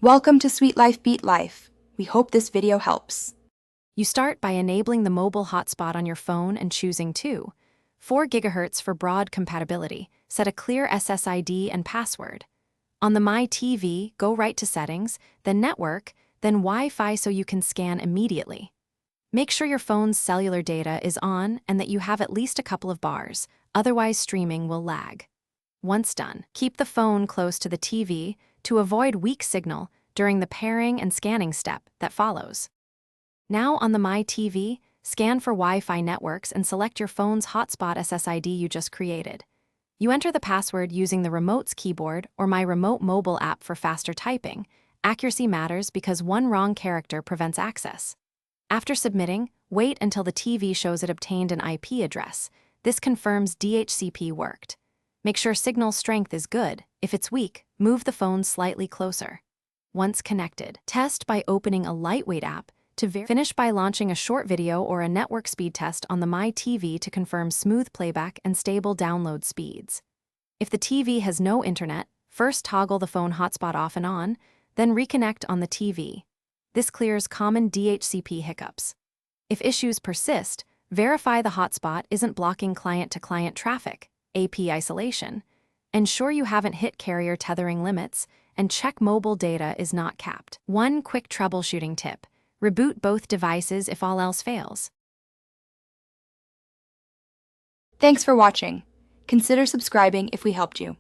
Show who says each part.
Speaker 1: Welcome to Sweet Life Beat Life. We hope this video helps.
Speaker 2: You start by enabling the mobile hotspot on your phone and choosing 4 GHz for broad compatibility. Set a clear SSID and password. On the My TV, go right to Settings, then Network, then Wi-Fi so you can scan immediately. Make sure your phone's cellular data is on and that you have at least a couple of bars, otherwise streaming will lag. Once done, keep the phone close to the TV to avoid weak signal during the pairing and scanning step that follows. Now on the My TV, scan for Wi-Fi networks and select your phone's hotspot SSID you just created. You enter the password using the remote's keyboard or My Remote mobile app for faster typing. Accuracy matters because one wrong character prevents access. After submitting, wait until the TV shows it obtained an IP address. This confirms DHCP worked. Make sure signal strength is good. If it's weak, move the phone slightly closer. Once connected, test by opening a lightweight app to finish by launching a short video or a network speed test on the My TV to confirm smooth playback and stable download speeds. If the TV has no internet, first toggle the phone hotspot off and on, then reconnect on the TV. This clears common DHCP hiccups. If issues persist, verify the hotspot isn't blocking client-to-client traffic, AP isolation. Ensure you haven't hit carrier tethering limits, and check mobile data is not capped. One quick troubleshooting tip: reboot both devices if all else fails.
Speaker 1: Thanks for watching. Consider subscribing if we helped you.